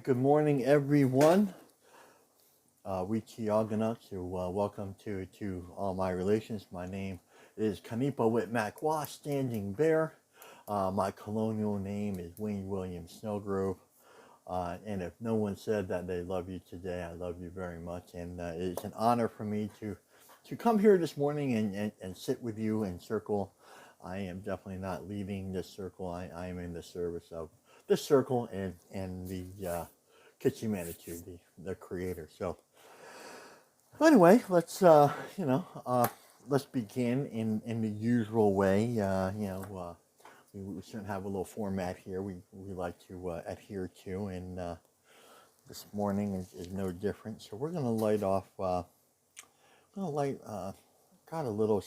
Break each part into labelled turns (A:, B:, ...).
A: Good morning, everyone. Wichiyaganuk, welcome to All My Relations. My name is Kanipa Witmakwa, Standing Bear. My colonial name is Wayne William Snellgrove. And if no one said that they love you today, I love you very much. And it's an honor for me to come here this morning and sit with you in circle. I am definitely not leading this circle. I am in the service of this circle and the Kitchi Manitou, the creator. So anyway, let's begin in the usual way. We certainly have a little format here we like to adhere to, and this morning is no different. So we're going to light off. Got a little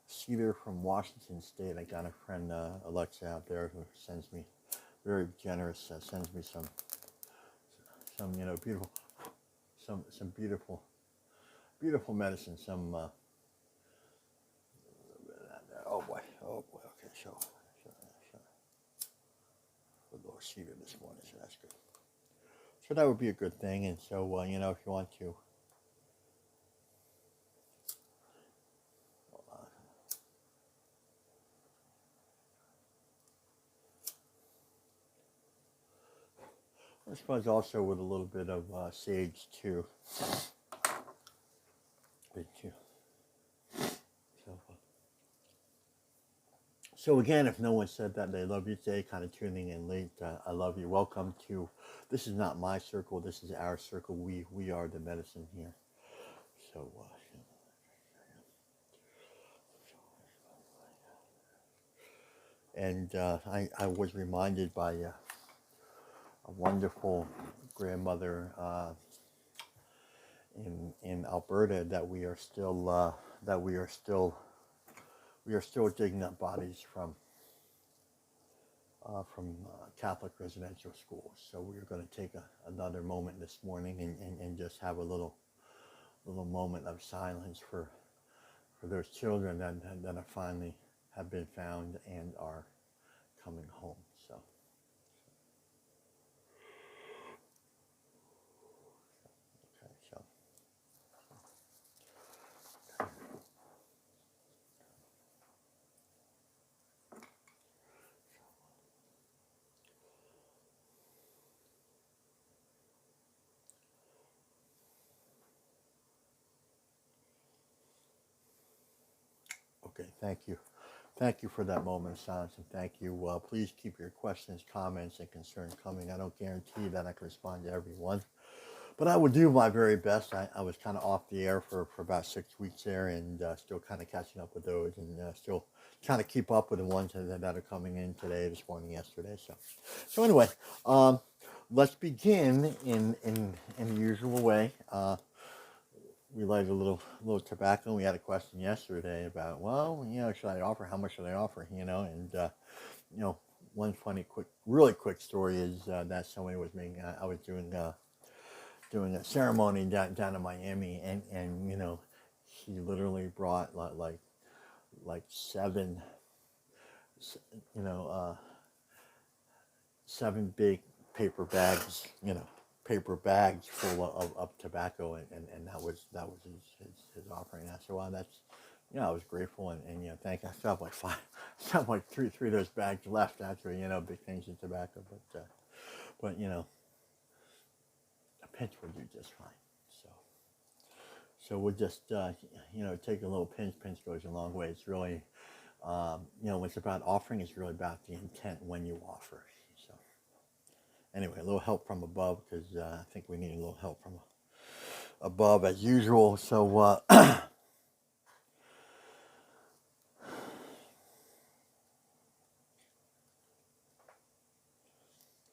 A: cedar from Washington State. I got a friend, Alexa, out there who sends me very generous. Sends me some beautiful, some beautiful medicine. Oh boy. Okay, so a little cedar this morning, so that's good. So that would be a good thing. And so if you want to. I suppose also with a little bit of sage too. So again, if no one said that they love you today, kind of tuning in late, I love you. Welcome to, this is not my circle, this is our circle. We are the medicine here. So, and I was reminded by a wonderful grandmother in Alberta that we are still digging up bodies from Catholic residential schools. So we're going to take another moment this morning and just have a little moment of silence for those children that are finally have been found and are coming home. So. Okay, thank you. Thank you for that moment of silence, and thank you. Please keep your questions, comments, and concerns coming. I don't guarantee that I can respond to everyone, but I will do my very best. I was kind of off the air for about 6 weeks there, and still kind of catching up with those, and still trying to keep up with the ones that are coming in today, this morning, yesterday. So anyway, let's begin in the usual way. We lighted a little tobacco. We had a question yesterday about, should I offer? How much should I offer? And one funny, really quick story is that somebody was making. I was doing a ceremony down in Miami, and he literally brought like seven big paper bags, full of tobacco, and that was his offering. And I said, well, that's, I was grateful, and thank you. I still have like three of those bags left, actually, big things of tobacco, but a pinch would do just fine. So we'll just, take a little pinch. Pinch goes a long way. It's really, when it's about offering, it's really about the intent when you offer. So anyway, a little help from above, because I think we need a little help from above as usual. So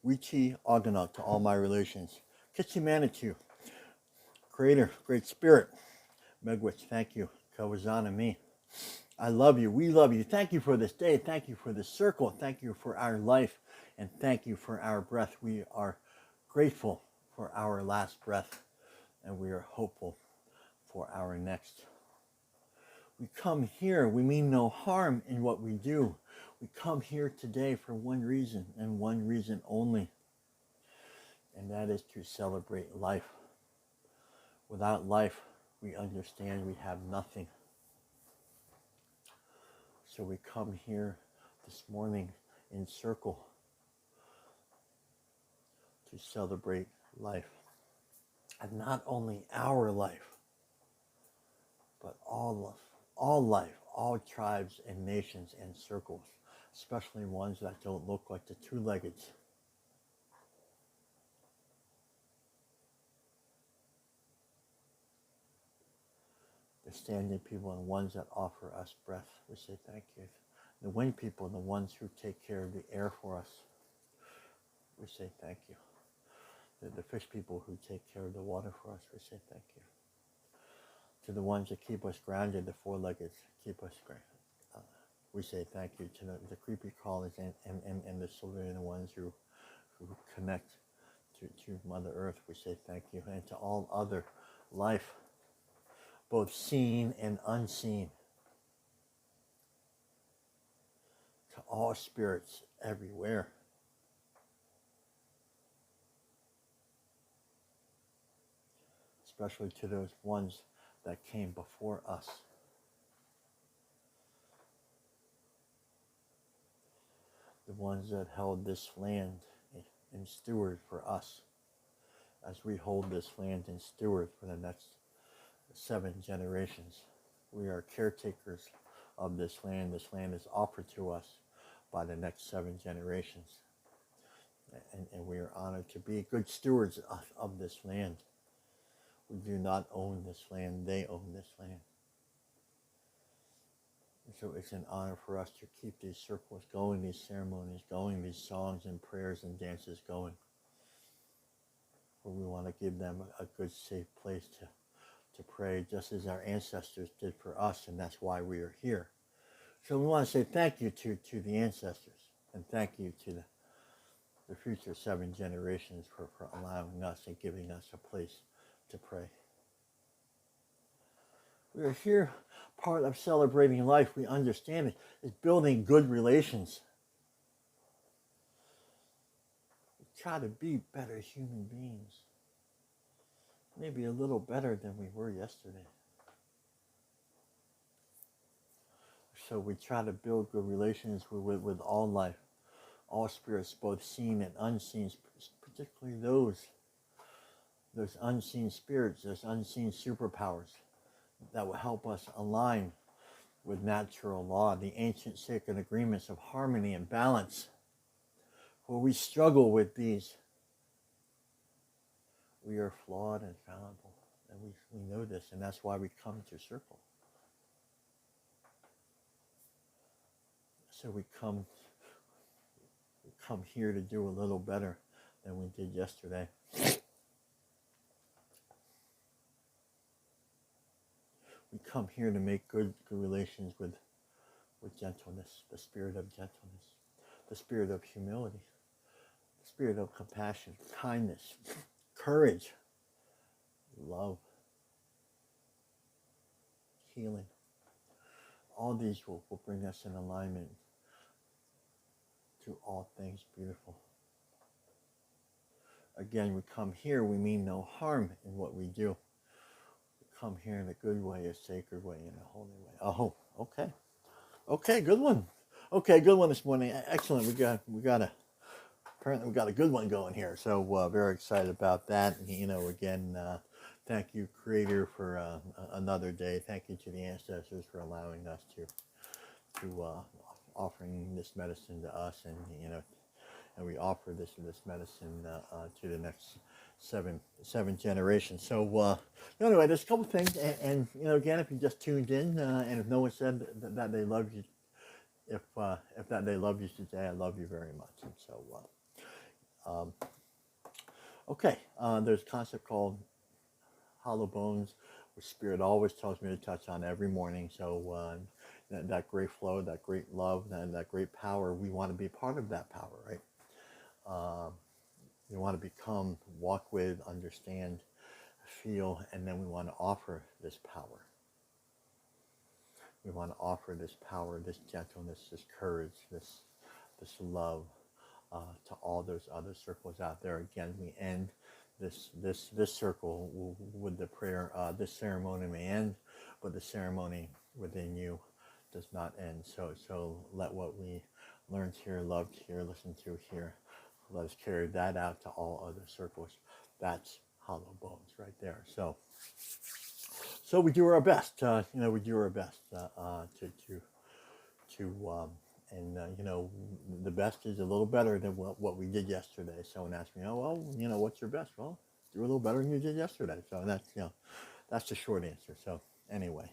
A: Wichiyaganuk to all my relations. Kitchi Manitou, Creator, Great Spirit, Megwitch, thank you. Kawazana, me. I love you. We love you. Thank you for this day. Thank you for this circle. Thank you for our life. And thank you for our breath. We are grateful for our last breath. And we are hopeful for our next. We come here. We mean no harm in what we do. We come here today for one reason and one reason only. and that is to celebrate life. Without life, we understand we have nothing. So we come here this morning in circle to celebrate life. And not only our life, but all life, all tribes and nations and circles, especially ones that don't look like the two-legged. The standing people and ones that offer us breath, we say thank you. The wind people and the ones who take care of the air for us, we say thank you. The fish people who take care of the water for us, we say thank you. To the ones that keep us grounded, the four-legged, keep us grounded. We say thank you to the creepy crawlers and the Silurian ones who connect to Mother Earth. We say thank you. And to all other life, both seen and unseen. To all spirits everywhere. Especially to those ones that came before us. The ones that held this land in steward for us, as we hold this land in steward for the next 7 generations. We are caretakers of this land. This land is offered to us by the next 7 generations. And we are honored to be good stewards of this land. We do not own this land, they own this land. So it's an honor for us to keep these circles going, these ceremonies going, these songs and prayers and dances going. For we want to give them a good, safe place to pray, just as our ancestors did for us, and that's why we are here. So we want to say thank you to the ancestors, and thank you to the future 7 generations for allowing us and giving us a place to pray. We are here, part of celebrating life, we understand it, is building good relations. We try to be better human beings. Maybe a little better than we were yesterday. So we try to build good relations with all life, all spirits, both seen and unseen, particularly those unseen spirits, those unseen superpowers that will help us align with natural law, the ancient sacred agreements of harmony and balance. Where we struggle with these, we are flawed and fallible, and we know this, and that's why we come to circle. So we come here to do a little better than we did yesterday. We come here to make good relations with gentleness, the spirit of gentleness, the spirit of humility, the spirit of compassion, kindness, courage, love, healing. All these will bring us in alignment to all things beautiful. Again, we come here, we mean no harm in what we do. Come here in a good way, a sacred way, in a holy way. Oh, okay. Okay, good one. Okay, good one this morning. Excellent. Apparently we got a good one going here. So very excited about that. Again, thank you, Creator, for another day. Thank you to the ancestors for allowing us to offering this medicine to us, and we offer this medicine to the next seven generations. So anyway, there's a couple things, and again, if you just tuned in, and if no one said that they love you, if that they love you today, I love you very much. And so okay, there's a concept called hollow bones, which Spirit always tells me to touch on every morning. So that great flow, that great love, and that great power, we want to be part of that power, right? We want to become, walk with, understand, feel, and then we want to offer this power. We want to offer this power, this gentleness, this courage, this love to all those other circles out there. Again, we end this circle with the prayer. This ceremony may end, but the ceremony within you does not end. So let what we learned here, loved here, listened to here, let us carry that out to all other circles. That's Hollow Bones right there. So we do our best. We do our best to the best is a little better than what we did yesterday. Someone asked me, oh well, what's your best? Well, do a little better than you did yesterday. So that's the short answer. So anyway,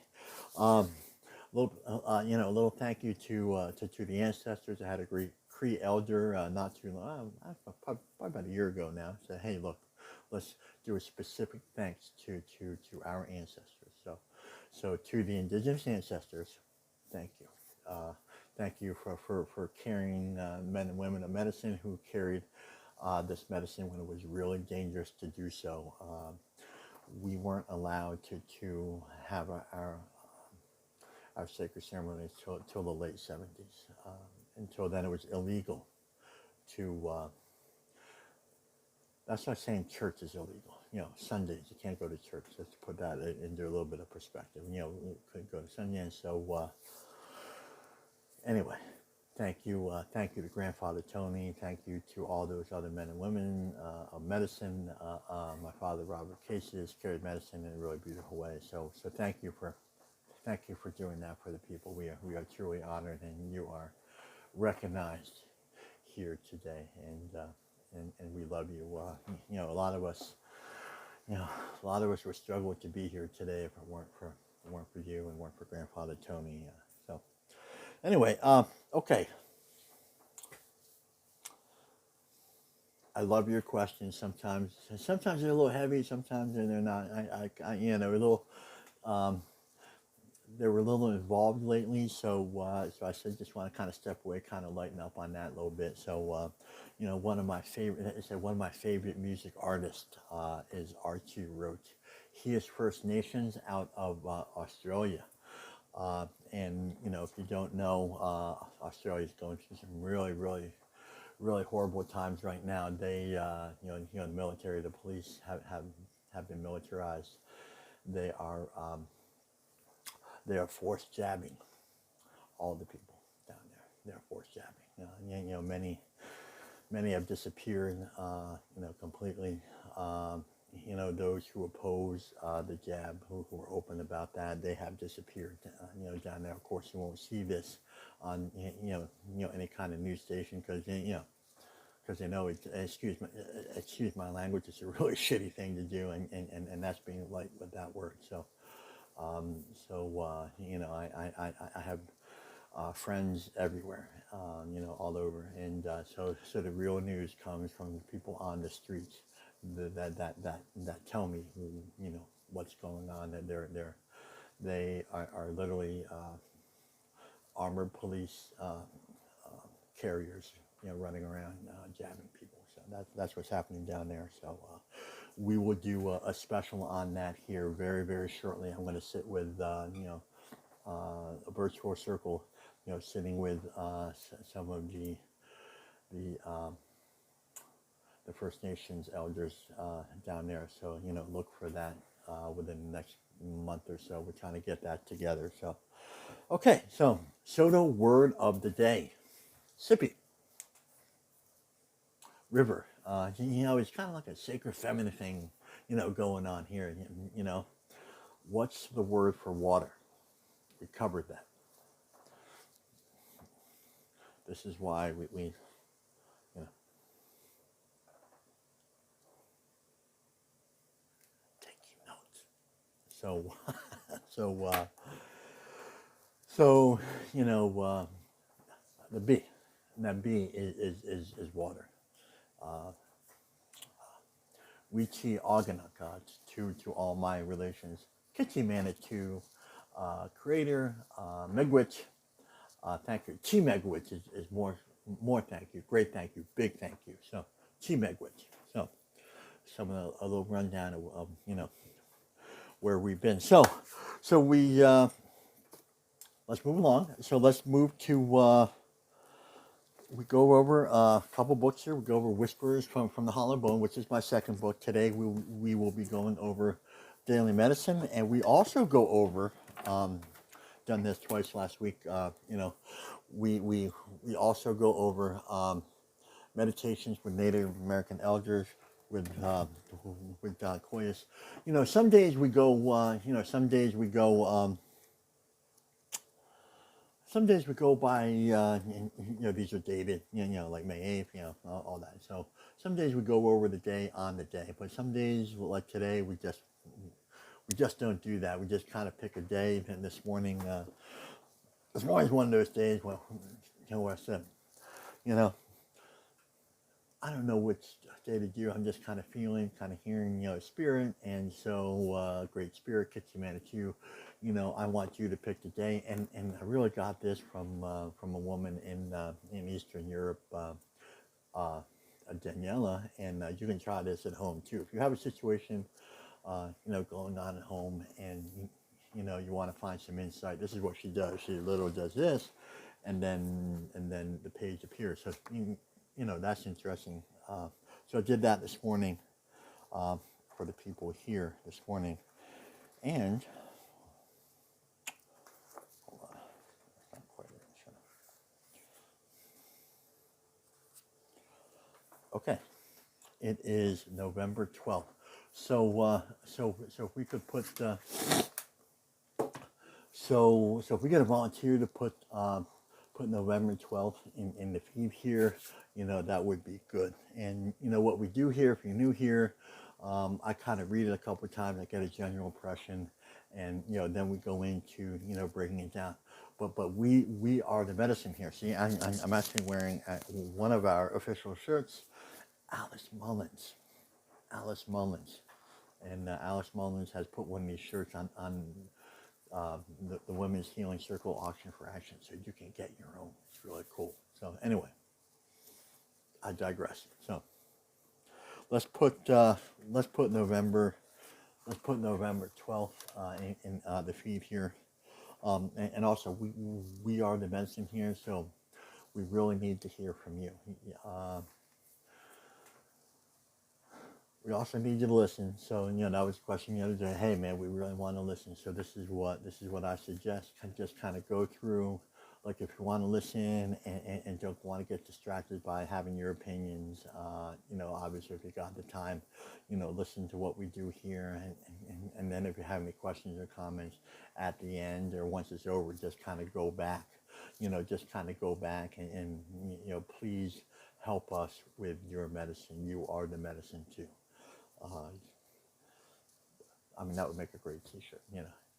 A: a little thank you to the ancestors. I had a great Cree elder not too long, probably about a year ago now. Said, hey, look, let's do a specific thanks to our ancestors. So to the indigenous ancestors, thank you. Thank you for carrying men and women of medicine who carried this medicine when it was really dangerous to do so. We weren't allowed to have our sacred ceremonies till the late 70s. Until then, it was illegal to. That's not saying church is illegal. Sundays you can't go to church. Let's put that into a little bit of perspective. We couldn't go to Sunday, and so. Anyway, thank you to Grandfather Tony. Thank you to all those other men and women of medicine. My father, Robert Cases, carried medicine in a really beautiful way. So thank you for doing that for the people. We are truly honored, and you are recognized here today, and we love you. A lot of us would struggle to be here today if it weren't for you and weren't for Grandfather Tony. Anyway, okay. I love your questions. Sometimes they're a little heavy. Sometimes they're not. A little. They were a little involved lately, so I said just want to kind of step away, kind of lighten up on that a little bit. So, one of my favorite music artists is Archie Roach. He is First Nations out of Australia. And if you don't know, Australia is going through some really horrible times right now. They, the military, the police have been militarized. They are force jabbing all the people down there. They're force jabbing. Many have disappeared. Completely. Those who oppose the jab, who are open about that, they have disappeared. Down there. Of course, you won't see this on any kind of news station because they know it's excuse my language. It's a really shitty thing to do, and that's being light with that word. So, I have friends everywhere, all over, and so the real news comes from the people on the streets that tell me, what's going on. That they are literally armored police carriers, running around jabbing people. So that's what's happening down there. So we will do a special on that here very, very shortly. I'm going to sit with a virtual circle, sitting with some of the First Nations elders down there. So look for that within the next month or so. We're trying to get that together. So okay, so the word of the day, Sippy River. It's kind of like a sacred feminine thing, going on here. What's the word for water? We covered that. This is why we taking notes. So the B, and that B is water. Wichi Oganaka to all my relations. Kichi Manitou, creator, Megwich, thank you. Chi Megwich is more thank you, great thank you, big thank you. So Chi Megwich. So some of a little rundown of where we've been. So we let's move along. So let's move to we go over a couple books here. We go over Whispers from the Hollow Bone, which is my second book. Today we will be going over Daily Medicine, and we also go over, done this twice last week, we also go over meditations with Native American elders, with Koyas. Some days we go, some days we go by, these are dated, like May 8th, all that. So some days we go over the day on the day, but some days, like today, we just don't do that. We just kind of pick a day. And this morning's one of those days where I said, I don't know which day to do. I'm just kind of feeling, kind of hearing, spirit. And so, great spirit, Kitsimanitou, I want you to pick the day. And I really got this from a woman in Eastern Europe, Daniela. And you can try this at home too. If you have a situation, going on at home, and you want to find some insight, this is what she does. She literally does this, and then the page appears. So that's interesting. So I did that this morning, for the people here this morning, and hold on, not quite right. Okay, it is November 12th. So if we could put so if we get a volunteer to put November 12th in the feed here, that would be good. And what we do here, if you're new here, I kind of read it a couple of times. I get a general impression, and then we go into breaking it down. But we are the medicine here. See, I'm actually wearing one of our official shirts, Alice Mullins. And Alice Mullins has put one of these shirts on the Women's Healing Circle Auction for Action, so you can get your own. It's really cool. So anyway, I digress. So let's put November 12th in the feed here, and also we are the medicine here, so we really need to hear from you. We also need you to listen. So, that was a question the other day. Hey, man, we really want to listen. So this is what I suggest. Just kind of go through, like, if you want to listen and don't want to get distracted by having your opinions, obviously if you got the time, listen to what we do here. And then if you have any questions or comments at the end or once it's over, just kind of go back, and please help us with your medicine. You are the medicine too. That would make a great t-shirt,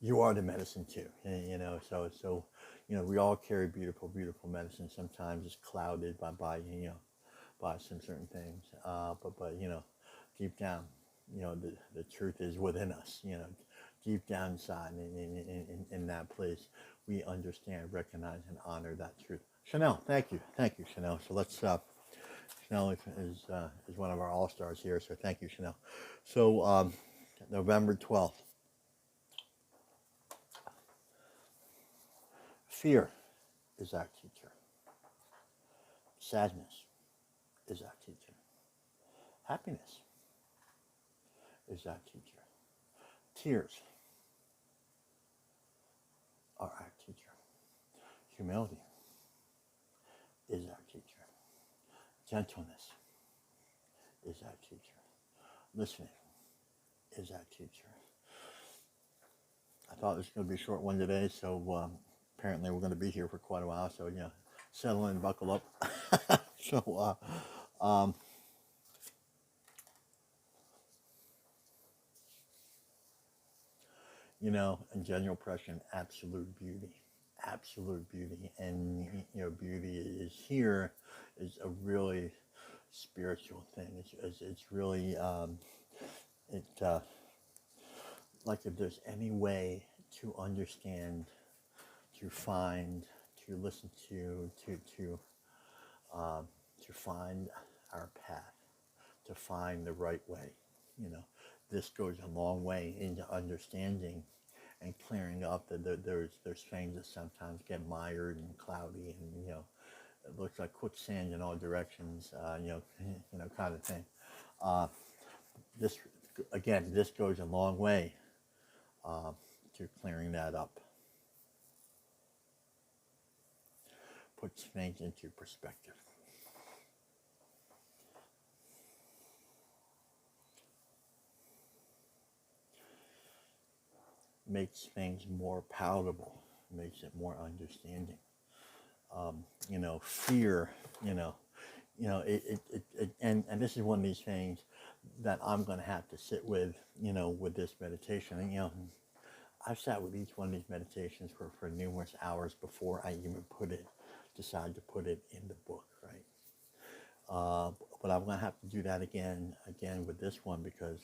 A: you are the medicine too, so we all carry beautiful medicine. Sometimes it's clouded by some certain things, but deep down, the truth is within us, deep down inside, in that place, we understand, recognize, and honor that truth. Chanel, thank you, Chanel. So let's Chanel is one of our all-stars here, so thank you, Chanel. So November 12th. Fear is our teacher. Sadness is our teacher. Happiness is our teacher. Tears are our teacher. Humility is our teacher. Gentleness is our teacher. Listening is our teacher. I thought it was going to be a short one today, so apparently we're going to be here for quite a while, so settle in, buckle up. So and general impression, absolute beauty, and beauty is here, is a really spiritual thing. It's really like, if there's any way to understand, to find, to listen to find our path, to find the right way, this goes a long way into understanding and clearing up that there's things that sometimes get mired and cloudy, and it looks like quicksand in all directions, kind of thing. Uh, this again, this goes a long way to clearing that up. Puts things into perspective. Makes things more palatable, makes it more understanding. Fear, and this is one of these things that I'm going to have to sit with this meditation. And, I've sat with each one of these meditations for numerous hours before I even decide to put it in the book, right? But I'm going to have to do that again with this one because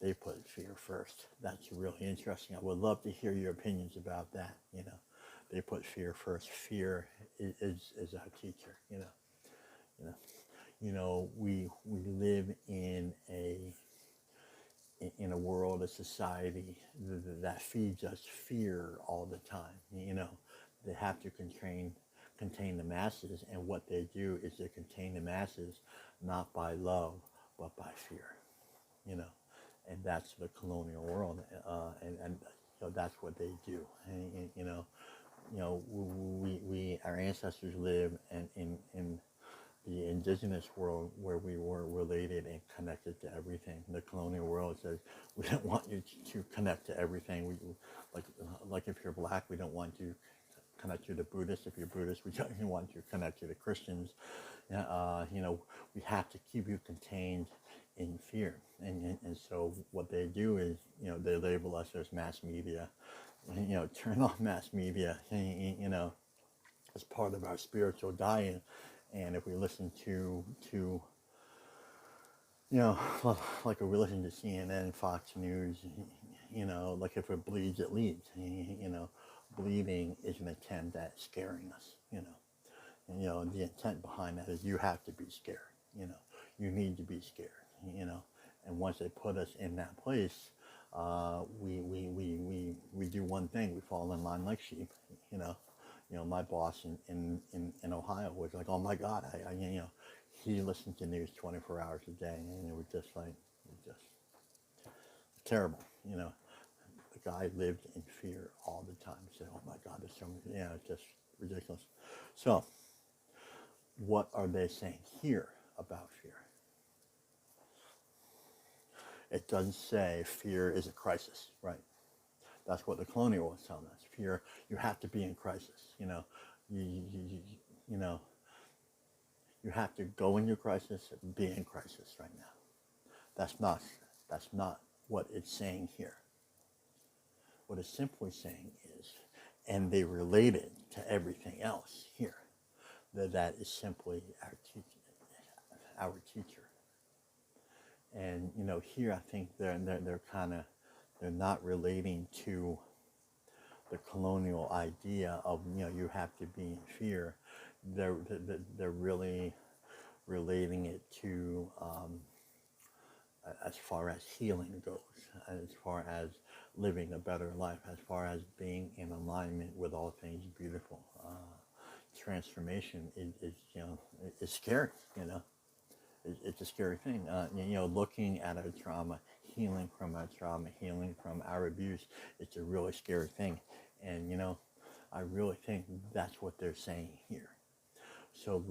A: they put fear first. That's really interesting. I would love to hear your opinions about that. They put fear first. Fear is our teacher. We live in a world, a society that feeds us fear all the time. They have to contain the masses, and what they do is they contain the masses not by love but by fear. And that's the colonial world, and that's what they do. And we our ancestors lived in the indigenous world where we were related and connected to everything. The colonial world says we don't want you to connect to everything. We like if you're black, we don't want you to connect you to Buddhists. If you're Buddhist, we don't want you to connect you to Christians. We have to keep you contained in fear. And so what they do is, they label us as mass media. Turn off mass media, as part of our spiritual diet. And if we listen to like if we listen to CNN, Fox News, like if it bleeds, it leads. Bleeding is an attempt at scaring us. And the intent behind that is you have to be scared. You need to be scared. And once they put us in that place, we do one thing: we fall in line like sheep. My boss in Ohio was like, oh my God, he listened to news 24 hours a day, and it was just terrible. The guy lived in fear all the time. He said, oh my God, there's so many, it's just ridiculous. So, what are they saying here about fear? It doesn't say fear is a crisis, right? That's what the colonial was telling us. Fear, you have to be in crisis. You have to go into crisis and be in crisis right now. That's not what it's saying here. What it's simply saying is, and they relate it to everything else here, that is simply our teacher. And here I think they're not relating to the colonial idea of you have to be in fear. They're really relating it to as far as healing goes, as far as living a better life, as far as being in alignment with all things beautiful. Transformation is scary. It's a scary thing. Looking at our trauma, healing from our trauma, healing from our abuse, it's a really scary thing. And, I really think that's what they're saying here. So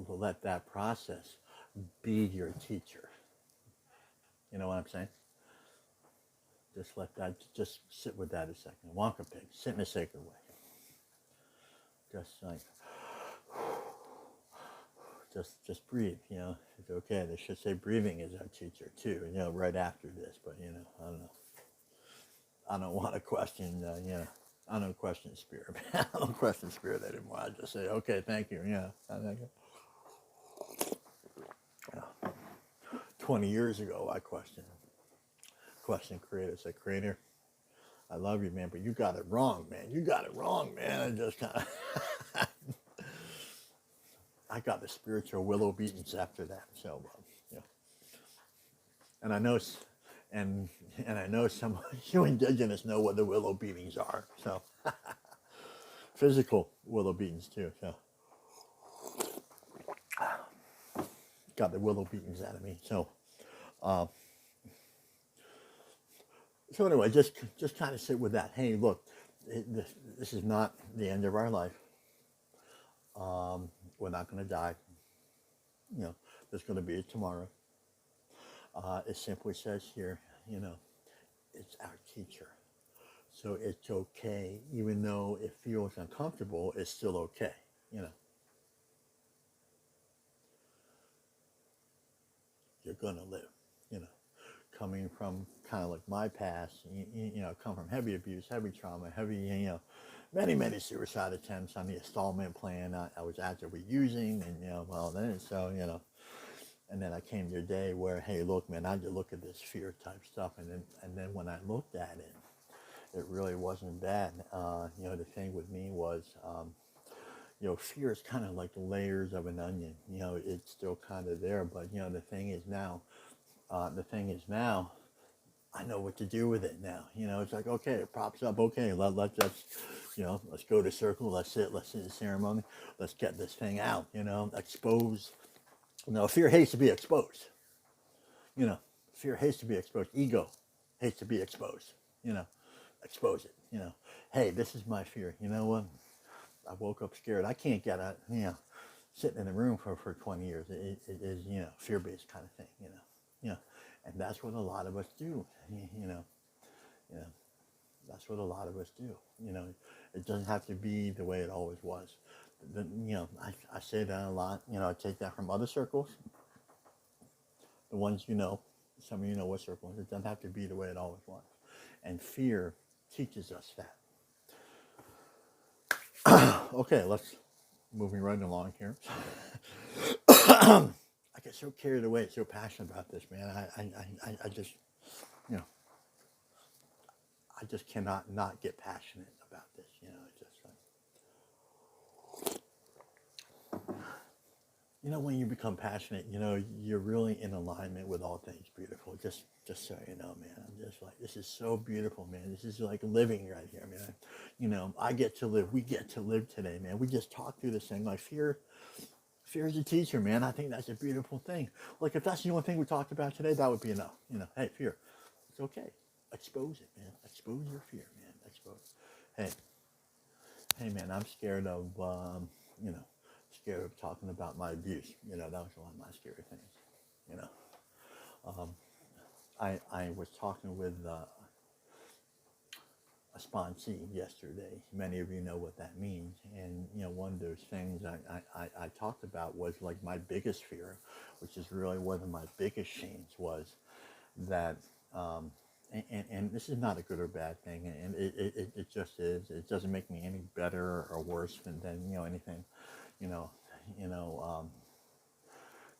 A: let that process be your teacher. You know what I'm saying? Just sit with that a second. Wonka pig, sit in a sacred way. Just breathe, it's okay. They should say breathing is our teacher too, right after this, but I don't know. I don't want to question, I don't question spirit. I don't question spirit anymore. I just say, okay, thank you, 20 years ago, I questioned Creator. I said, Creator, I love you, man, but you got it wrong, man. You got it wrong, man. I just kind of, I got the spiritual willow beatings after that. So, and I know, and I know some of you indigenous know what the willow beatings are. So, physical willow beatings too. So, got the willow beatings out of me. Uh, so anyway, just kind of sit with that. Hey, look, this is not the end of our life. We're not going to die. You know, there's going to be a tomorrow. It simply says here, you know, it's our teacher. So it's okay, even though it feels uncomfortable, it's still okay, you know. You're going to live, you know. Coming from kind of like my past, you know, come from heavy abuse, heavy trauma, heavy, you know, many suicide attempts on the installment plan I was actively using, and, you know, well, then, so, you know, and then I came to a day where, hey, look, man, I had to look at this fear type stuff, and then when I looked at it, it really wasn't bad. You know, the thing with me was, you know, fear is kind of like layers of an onion. You know, it's still kind of there, but you know, the thing is now, I know what to do with it now. You know, it's like, okay, it pops up. Okay, let's, you know, let's go to circle. Let's sit in the ceremony. Let's get this thing out. You know, expose. You know, fear hates to be exposed. You know, fear hates to be exposed. Ego hates to be exposed. You know, expose it. You know, hey, this is my fear. You know what? I woke up scared. I can't get out. You know, sitting in the room for 20 years. It is, you know, fear-based kind of thing. You know, and that's what a lot of us do. You know, you know, that's what a lot of us do. You know, it doesn't have to be the way it always was. You know, I say that a lot. You know, I take that from other circles, the ones you know. Some of you know what circles. It doesn't have to be the way it always was. And fear teaches us that. Okay, let's moving right along here. I get so carried away, so passionate about this, man. I just, you know, I just cannot not get passionate about this. You know, it's just like, you know, when you become passionate, you know, you're really in alignment with all things beautiful. Just so you know, man, I'm just like, this is so beautiful, man. This is like living right here, man. You know, I get to live. We get to live today, man. We just talked through this thing. Like fear is a teacher, man. I think that's a beautiful thing. Like if that's the only thing we talked about today, that would be enough. You know, hey, fear, it's okay. Expose it, man. Expose your fear, man. Expose. Hey, hey, man. I'm scared of, you know, scared of talking about my abuse. You know, that was one of my scary things. You know, I was talking with a sponsee yesterday. Many of you know what that means. And, you know, one of those things I talked about was like my biggest fear, which is really one of my biggest shames, was that, and this is not a good or bad thing, and it just is. It doesn't make me any better or worse than you know, anything, you know, you know,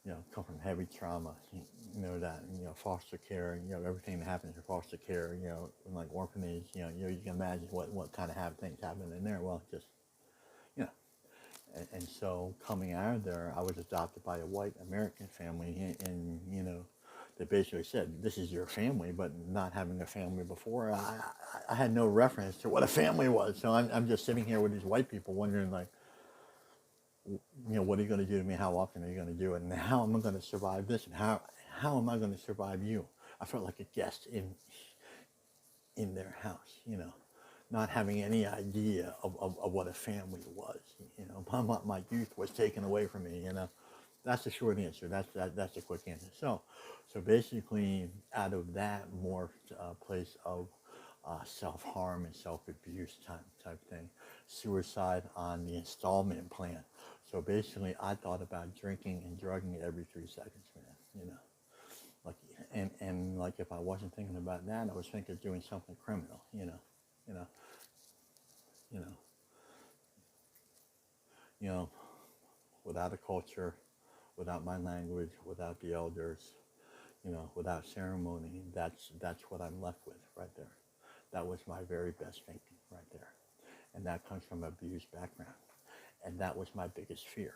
A: you know, come from heavy trauma, you know, that, you know, foster care, you know, everything that happens in foster care, you know, like orphanage, you know, you can imagine what kind of things happen in there. Well, just, you know, and so coming out of there, I was adopted by a white American family, and you know, they basically said, this is your family, but not having a family before, I had no reference to what a family was. So I'm just sitting here with these white people wondering, like, you know, what are you going to do to me? How often are you going to do it? And how am I going to survive this? And how am I going to survive you? I felt like a guest in their house, you know, not having any idea of what a family was. You know, my youth was taken away from me, you know. That's the short answer. That's the quick answer. So basically, out of that morphed a place of self-harm and self-abuse type thing, suicide on the installment plan. So basically, I thought about drinking and drugging every 3 seconds, man. You know, like, and like if I wasn't thinking about that, I was thinking of doing something criminal. You know, you know, you know, without a culture, without my language, without the elders, you know, without ceremony, that's what I'm left with right there. That was my very best thinking right there. And that comes from an abused background. And that was my biggest fear.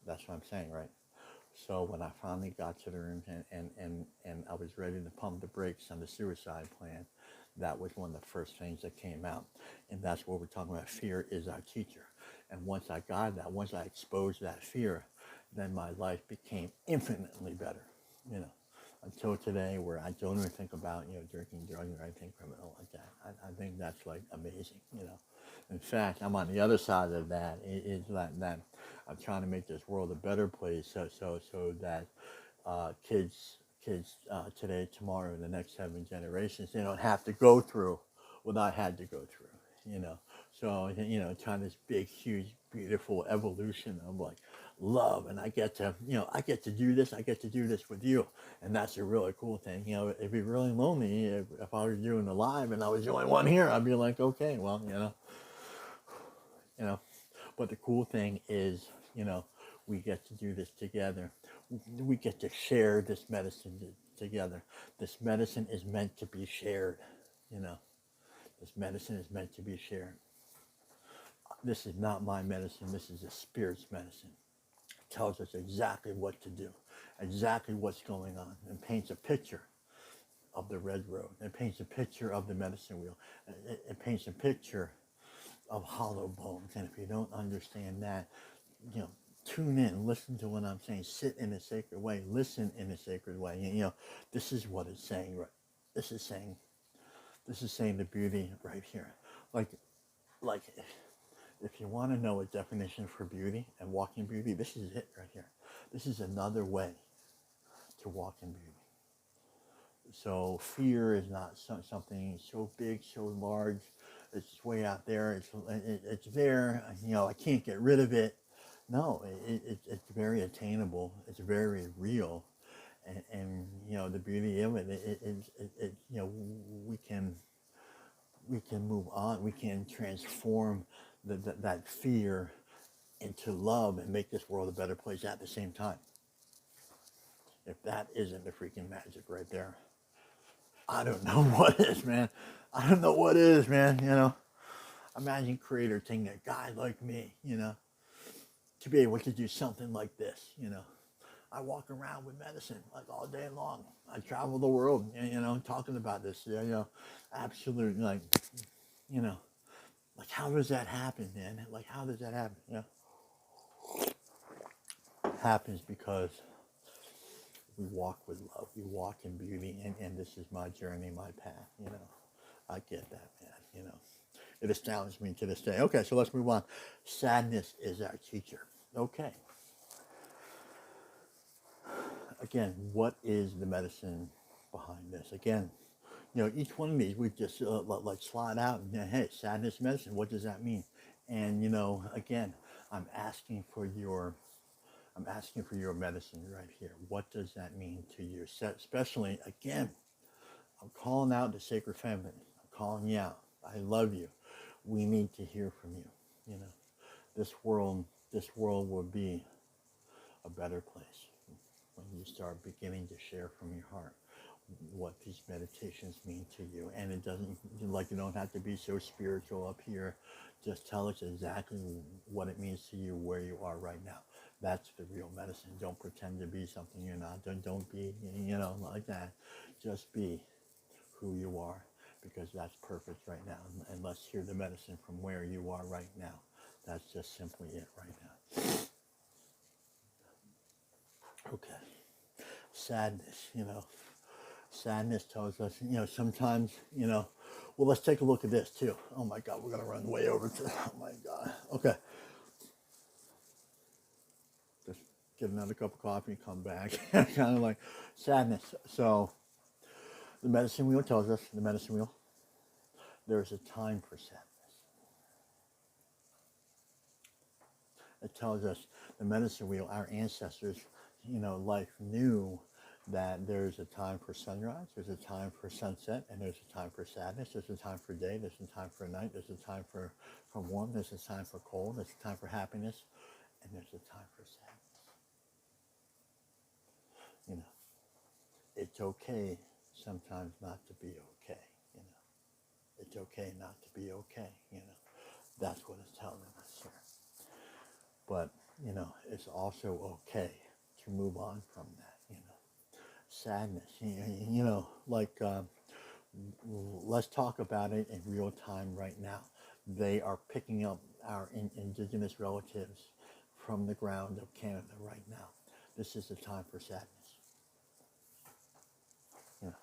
A: That's what I'm saying, right? So when I finally got to the room and I was ready to pump the brakes on the suicide plan, that was one of the first things that came out. And that's what we're talking about. Fear is our teacher. And once I got that, once I exposed that fear, then my life became infinitely better, you know, until today where I don't even think about, drinking drugs or anything criminal like that. I think that's like amazing, you know. In fact, I'm on the other side of that. It's that I'm trying to make this world a better place so that kids today, tomorrow, the next 7 generations, they don't have to go through what I had to go through, you know. So, trying this big, huge, beautiful evolution of like love, and I get to do this. I get to do this with you, and that's a really cool thing. It'd be really lonely if I was doing the live and I was the only one here. I'd be like, okay, well, you know. But the cool thing is, we get to do this together. We get to share this medicine together. This medicine is meant to be shared, you know. This medicine is meant to be shared. This is not my medicine. This is the Spirit's medicine. It tells us exactly what to do, exactly what's going on, and paints a picture of the red road. It paints a picture of the medicine wheel. It paints a picture of hollow bones. And if you don't understand that, tune in, listen to what I'm saying, sit in a sacred way, listen in a sacred way. This is what it's saying, right? This is saying the beauty right here. Like if you want to know a definition for beauty and walking beauty, this is it right here. This is another way to walk in beauty. So fear is not something so big, so large. It's way out there. It's there. I can't get rid of it. No, it's very attainable. It's very real, and the beauty of it, we can move on. We can transform that fear into love and make this world a better place at the same time. If that isn't the freaking magic right there, I don't know what is, man. I don't know what is, man. Imagine Creator taking a guy like me, to be able to do something like this. I walk around with medicine like all day long. I travel the world, talking about this. Absolutely, like how does that happen, man? Like how does that happen? It happens because we walk with love. We walk in beauty, and this is my journey, my path. I get that, man. It astounds me to this day. Okay, so let's move on. Sadness is our teacher. Okay. Again, what is the medicine behind this? Again, each one of these we just like slide out and hey, sadness medicine. What does that mean? And again, I'm asking for your medicine right here. What does that mean to you? Especially again, I'm calling out the sacred feminine. I'm calling you out. I love you. We need to hear from you. This world will be a better place when you start beginning to share from your heart what these meditations mean to you. And it doesn't, like, you don't have to be so spiritual up here. Just tell us exactly what it means to you where you are right now. That's the real medicine. Don't pretend to be something you're not. Don't be, like that. Just be who you are, because that's perfect right now. And let's hear the medicine from where you are right now. That's just simply it right now. Okay. Sadness, sadness tells us, sometimes, well, let's take a look at this too. Oh my God, we're going to run way over to, oh my God. Okay. Just get another cup of coffee, come back. Kind of like sadness. So the medicine wheel tells us, there's a time for sadness. It tells us, the medicine wheel, our ancestors, life knew that there's a time for sunrise, there's a time for sunset, and there's a time for sadness, there's a time for day, there's a time for night, there's a time for warm, there's a time for cold, there's a time for happiness, and there's a time for sadness. It's okay sometimes not to be okay, It's okay not to be okay, That's what it's telling us here. But, it's also okay to move on from that, sadness, let's talk about it in real time right now. They are picking up our indigenous relatives from the ground of Canada right now. This is the time for sadness. You know,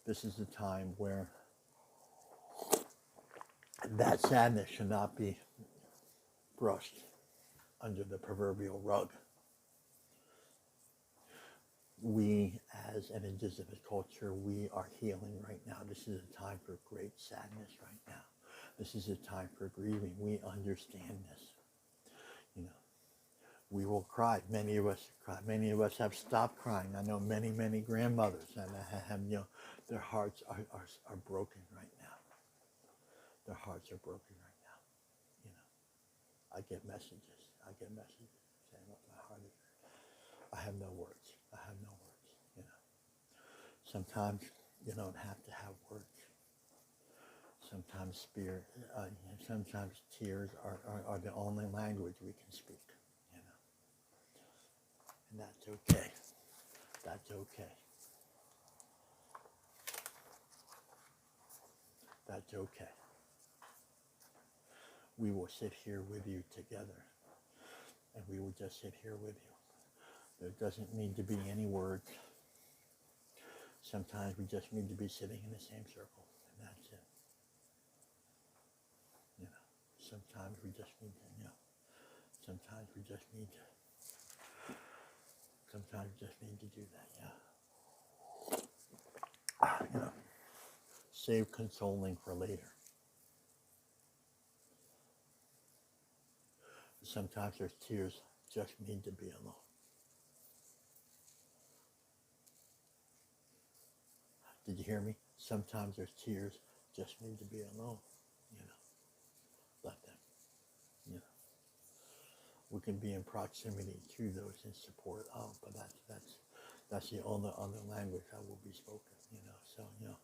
A: this is the time where that sadness should not be brushed under the proverbial rug. We, as an indigenous culture, we are healing right now. This is a time for great sadness right now. This is a time for grieving. We understand this. You know, we will cry. Many of us cry. Many of us have stopped crying. I know many, many grandmothers and have, you know, their hearts are broken right now. Their hearts are broken right now. You know, I get messages saying what my heart is. I have no words. I have no words. You know, sometimes you don't have to have words. Sometimes sometimes tears are the only language we can speak. You know, and that's okay. That's okay. That's okay. We will sit here with you together, and we will just sit here with you. There doesn't need to be any words. Sometimes we just need to be sitting in the same circle, and that's it. You know, sometimes we just need to, you know, sometimes we just need to do that, yeah. You know, save consoling for later. Sometimes there's tears just need to be alone. Did you hear me? Sometimes there's tears just need to be alone. You know, let them. You know, we can be in proximity to those in support of, but that's the only other language that will be spoken. You know, so you know,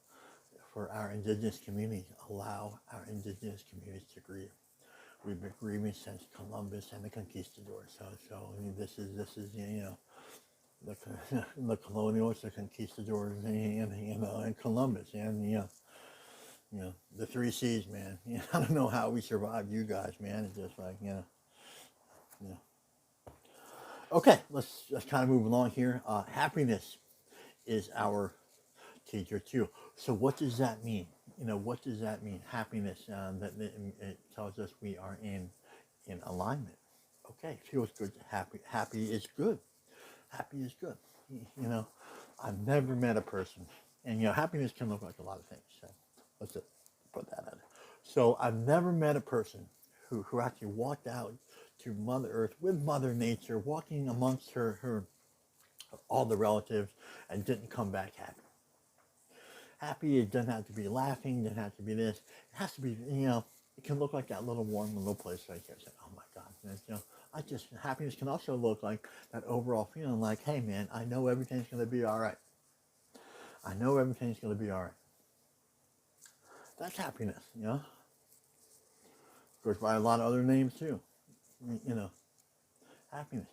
A: for our indigenous community, allow our indigenous communities to grieve. We've been grieving since Columbus and the conquistadors. So I mean, this is you know, the colonials, the conquistadors, and Columbus, and you know, the three C's, man. You know, I don't know how we survived you guys, man. It's just like, you know. Okay, let's kind of move along here. Happiness is our teacher too. So what does that mean? You know, what does that mean? Happiness, that it tells us we are in alignment. Okay, feels good. Happy is good. Happy is good. You know, I've never met a person, and you know, happiness can look like a lot of things. So let's just put that out there. So I've never met a person who actually walked out to Mother Earth with Mother Nature, walking amongst her all the relatives, and didn't come back happy. Happy, it doesn't have to be laughing, it doesn't have to be this. It has to be, you know, it can look like that little warm little place right here. It's like, oh my God, man, you know, happiness can also look like that overall feeling like, hey man, I know everything's going to be all right. I know everything's going to be all right. That's happiness, you know. Goes by a lot of other names too, you know. Happiness.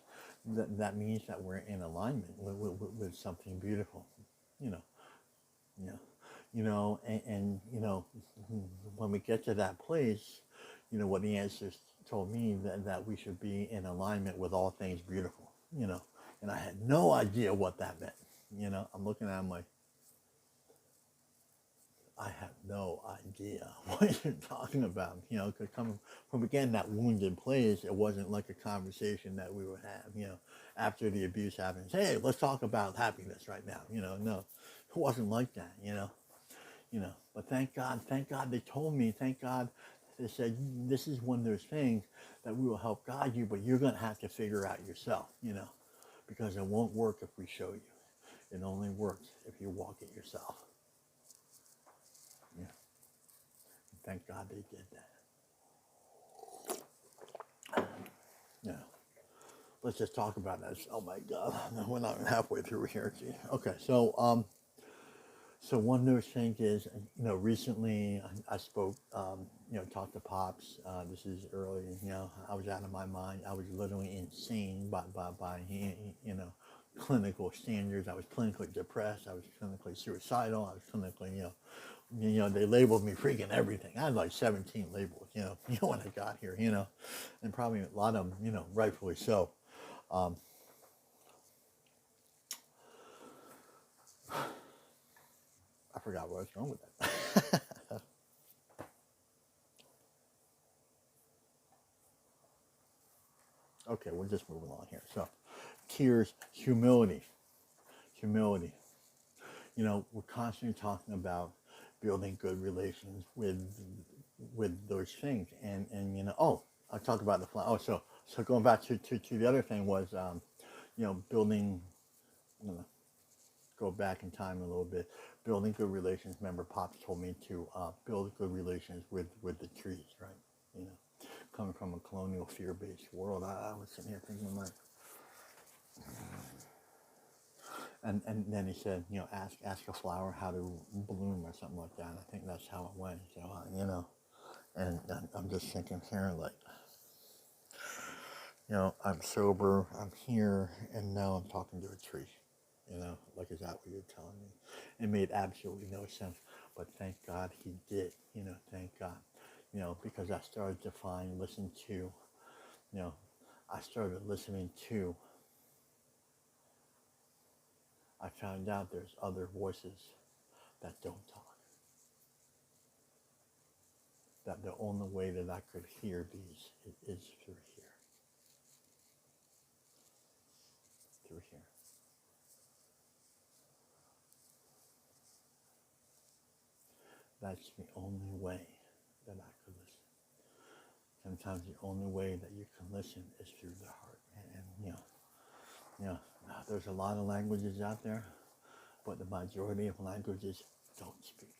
A: That means that we're in alignment with something beautiful, you know. And you know, when we get to that place, you know, what the ancestors told me that we should be in alignment with all things beautiful, you know, and I had no idea what that meant. You know, I'm looking at him like, I have no idea what you're talking about, you know, because coming from, again, that wounded place, it wasn't like a conversation that we would have, you know, after the abuse happens. Hey, let's talk about happiness right now, you know, no, it wasn't like that, you know, but thank God they told me, thank God they said, this is one of those things that we will help guide you, but you're going to have to figure out yourself, you know, because it won't work if we show you. It only works if you walk it yourself. Yeah. Thank God they did that. Yeah. Let's just talk about that. Oh my God, we're not halfway through here. Gee. Okay, so one of those things is, you know, recently I spoke, you know, talked to Pops. This is early, you know, I was out of my mind. I was literally insane by you know, clinical standards. I was clinically depressed. I was clinically suicidal. I was clinically, you know, they labeled me freaking everything. I had like 17 labels, when I got here, and probably a lot of them, rightfully so. Um, I forgot where I was going with that. Okay, we'll just move along here. So, tears, humility, humility. We're constantly talking about building good relations with those things, and oh, I talked about the fly. Oh, so going back to the other thing was, building. I'm gonna go back in time a little bit. Building good relations. Remember, Pops told me to build good relations with the trees, right? Coming from a colonial fear-based world, I was sitting here thinking like, and then he said, ask a flower how to bloom or something like that. And I think that's how it went. So and I'm just thinking here like, I'm sober, I'm here, and now I'm talking to a tree. Like, is that what you're telling me? It made absolutely no sense, but thank God he did. Thank God. Because I started to listen to, I started listening to. I found out there's other voices that don't talk. That the only way that I could hear these is through here. Through here. That's the only way that I could listen. Sometimes the only way that you can listen is through the heart. And there's a lot of languages out there, but the majority of languages don't speak.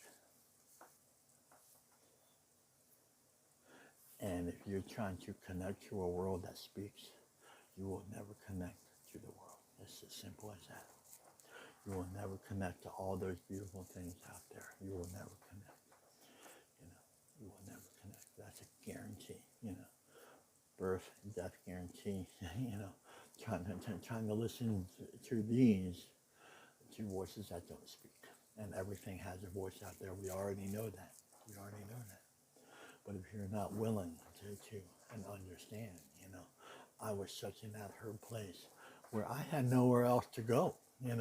A: And if you're trying to connect to a world that speaks, you will never connect to the world. It's as simple as that. You will never connect to all those beautiful things out there. You will never connect. You will never connect. That's a guarantee. Birth, death guarantee. Trying to listen to these two voices that don't speak, and everything has a voice out there. We already know that. But if you're not willing to and understand, I was such in that hurt place where I had nowhere else to go. It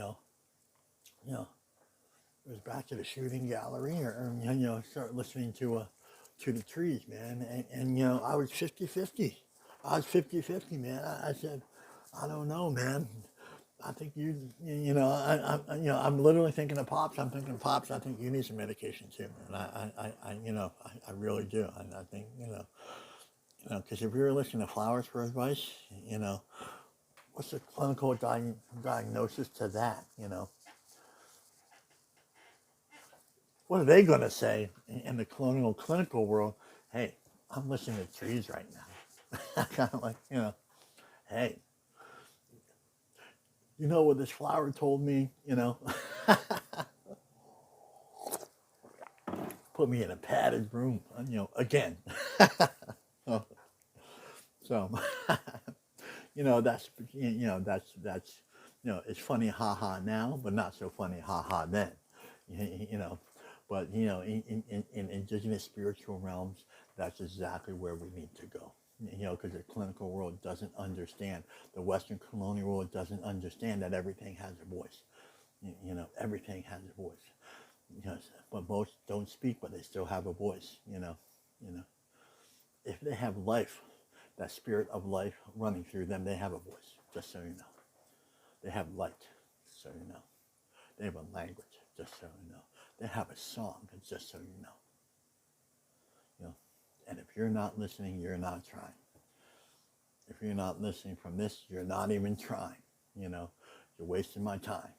A: was back to the shooting gallery, or start listening to the trees, man. And I was 50-50. I was 50-50, man. I said, I don't know, man. I think I'm literally thinking of Pops. I'm thinking, Pops, I think you need some medication too. And I really do. I think, because if you're listening to flowers for advice, what's the clinical diagnosis to that, What are they going to say in the colonial clinical world? Hey, I'm listening to trees right now. Kind of like, hey, you know what this flower told me, put me in a padded room, again. So, that's, it's funny, haha now, but not so funny, haha then, but, in indigenous spiritual realms, that's exactly where we need to go. Because the clinical world doesn't understand, the Western colonial world doesn't understand that everything has a voice. Everything has a voice. But most don't speak, but they still have a voice. If they have life, that spirit of life running through them, they have a voice. Just so you know, they have light. Just so you know, they have a language. Just so you know, they have a song. Just so you know. And if you're not listening, you're not trying. If you're not listening from this, you're not even trying. You're wasting my time.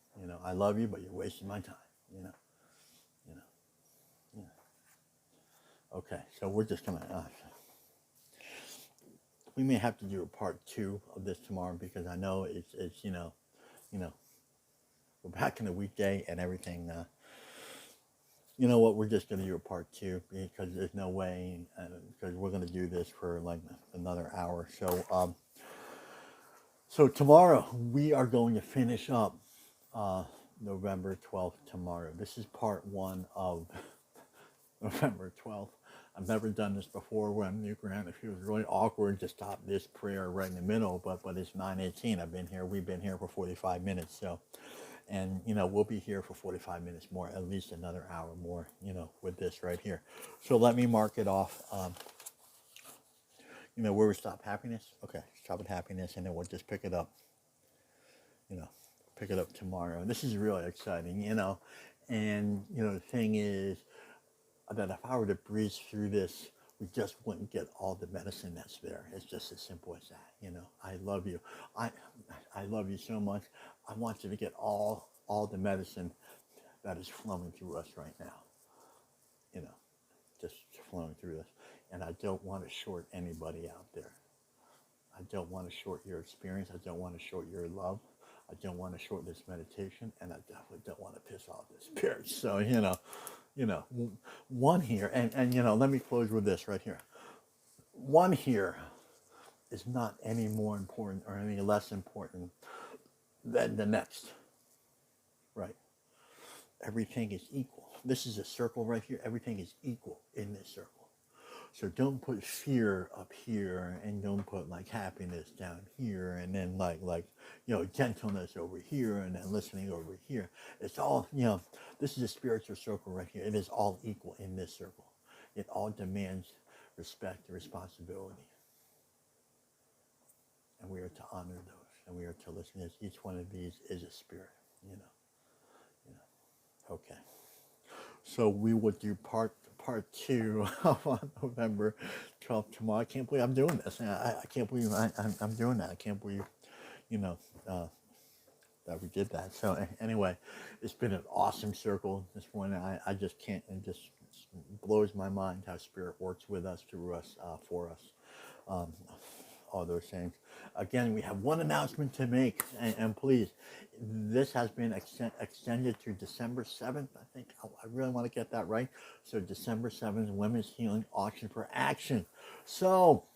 A: I love you, but you're wasting my time. You know. Okay, so we're just gonna. We may have to do a part 2 of this tomorrow because I know it's we're back in the weekday and everything. You know what? We're just gonna do a part 2 because there's no way because we're gonna do this for like another hour. So tomorrow we are going to finish up November 12th tomorrow. This is part 1 of November 12th. I've never done this before when New Grant. It feels really awkward to stop this prayer right in the middle, but it's 9:18. We've been here for 45 minutes. So, and we'll be here for 45 minutes more, at least another hour more, with this right here. So let me mark it off. Where we stop, happiness. Okay, stop at happiness, and then we'll just pick it up. Pick it up tomorrow. And this is really exciting, And the thing is that if I were to breeze through this, we just wouldn't get all the medicine that's there. It's just as simple as that. I love you. I love you so much. I want you to get all the medicine that is flowing through us right now. Just flowing through us. And I don't want to short anybody out there. I don't want to short your experience. I don't want to short your love. I don't want to short this meditation, and I definitely don't want to piss off the spirits. So, one here, and let me close with this right here. One here is not any more important or any less important than the next, right? Everything is equal. This is a circle right here. Everything is equal in this circle. So don't put fear up here, and don't put like happiness down here, and then like gentleness over here, and then listening over here. It's all, this is a spiritual circle right here. It is all equal in this circle. It all demands respect and responsibility. And we are to honor those, and we are to listen. As each one of these is a spirit, Okay. So we will do part 2 on November 12th tomorrow. I can't believe I'm doing this. I can't believe I'm doing that. I can't believe, that we did that. So anyway, it's been an awesome circle this morning. I just can't, it just blows my mind how Spirit works with us, through us, for us. All those things. Again, we have one announcement to make, and please, this has been extended to December 7th. I think I really want to get that right. So December 7th, Women's Healing Auction for Action. So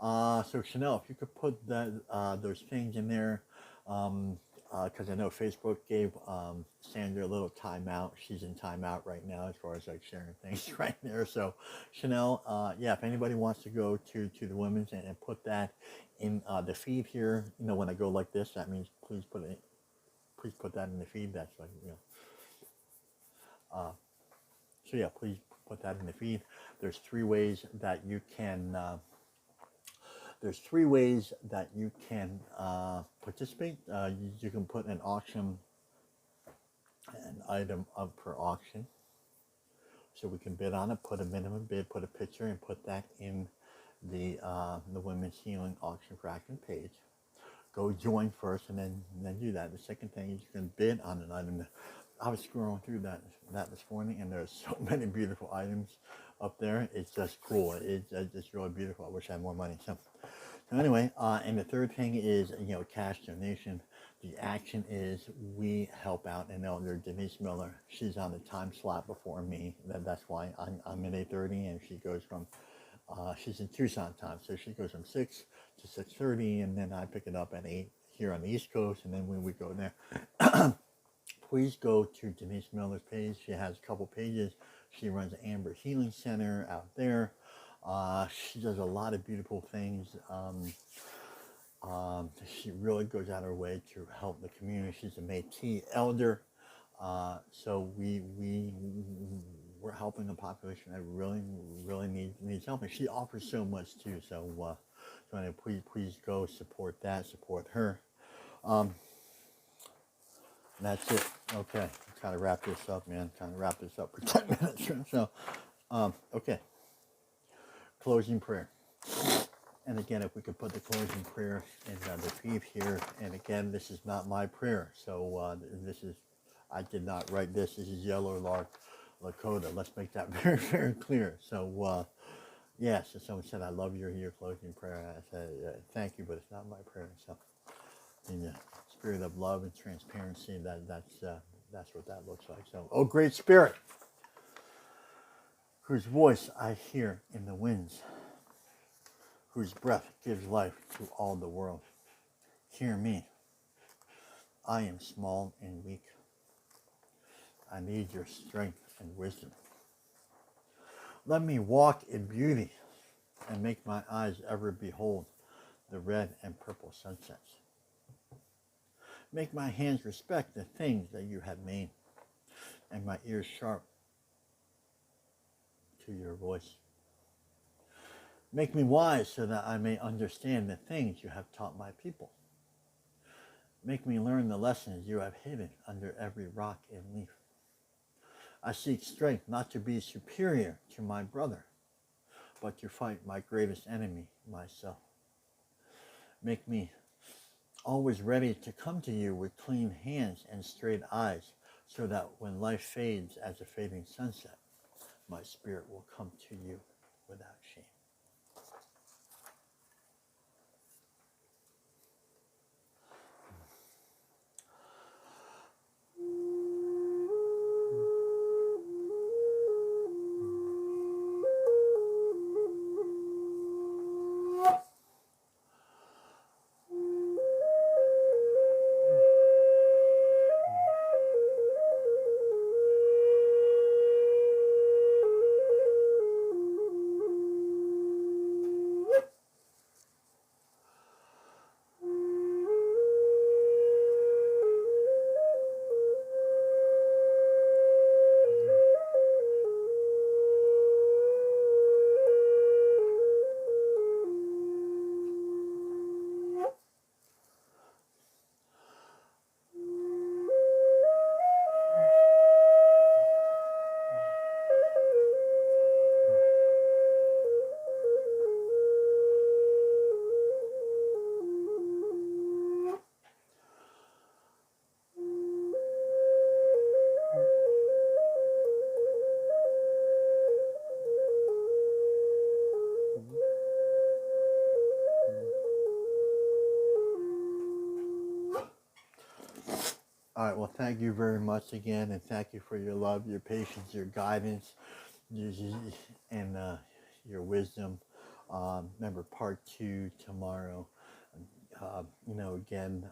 A: Chanel, if you could put those things in there, because I know Facebook gave Sandra a little timeout. She's in timeout right now as far as like sharing things right there. So Chanel, yeah, if anybody wants to go to the women's and put that in the feed here, when I go like this, that means please put that in the feed. That's like, so yeah, please put that in the feed. There's 3 ways that you can participate. You can put an item up for auction, so we can bid on it, put a minimum bid, put a picture, and put that in the Women's Healing Auction for Action page. Go join first, and then do that. The second thing is you can bid on an item. I was scrolling through that this morning, and there's so many beautiful items up there. It's just cool. It's really beautiful. I wish I had more money. So anyway, and the third thing is, cash donation. The action is we help out an elder, Denise Miller. She's on the time slot before me. That's why I'm at 8:30, and she goes from, she's in Tucson time, so she goes from 6 to 6:30, and then I pick it up at 8 here on the East Coast, and then when we go there. Please go to Denise Miller's page. She has a couple pages. She runs the Amber Healing Center out there. She does a lot of beautiful things. She really goes out of her way to help the community. She's a Métis elder. So we're helping a population that really needs help. And she offers so much too. So please go support that, support her. That's it. Okay, kind of wrap this up, man. Kind of wrap this up for 10 minutes. So, okay. Closing prayer. And again, if we could put the closing prayer in the feed here. And again, this is not my prayer. So I did not write this. This is Yellow Lakota. Let's make that very, very clear. So, yes, so someone said, I love your closing prayer. And I said, thank you, but it's not my prayer. So, in the spirit of love and transparency, that's what that looks like. So, oh, great Spirit, whose voice I hear in the winds, whose breath gives life to all the world, hear me. I am small and weak. I need your strength and wisdom. Let me walk in beauty and make my eyes ever behold the red and purple sunsets. Make my hands respect the things that you have made, and my ears sharp to your voice. Make me wise so that I may understand the things you have taught my people. Make me learn the lessons you have hidden under every rock and leaf. I seek strength not to be superior to my brother, but to fight my greatest enemy, myself. Make me always ready to come to you with clean hands and straight eyes, so that when life fades as a fading sunset, my spirit will come to you without shame. All right, well, thank you very much again, and thank you for your love, your patience, your guidance, and your wisdom. Remember, part 2 tomorrow. Again,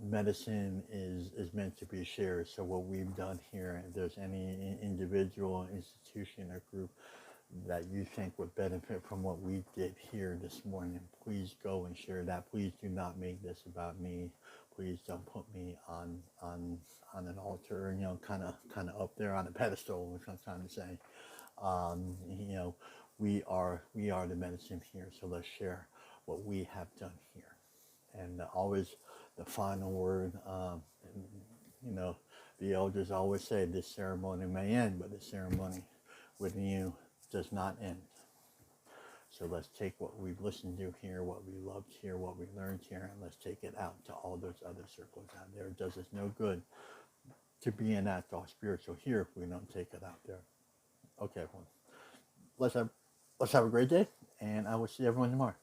A: medicine is meant to be shared. So what we've done here, if there's any individual, institution, or group that you think would benefit from what we did here this morning, please go and share that. Please do not make this about me. Please don't put me on an altar, kind of up there on a pedestal, which I'm trying to say. We are the medicine here, so let's share what we have done here. And always the final word, the elders always say this ceremony may end, but the ceremony with you does not end. So let's take what we've listened to here, what we loved here, what we learned here, and let's take it out to all those other circles out there. It does us no good to be in that all spiritual here if we don't take it out there. Okay, everyone. Let's have a great day, and I will see everyone tomorrow.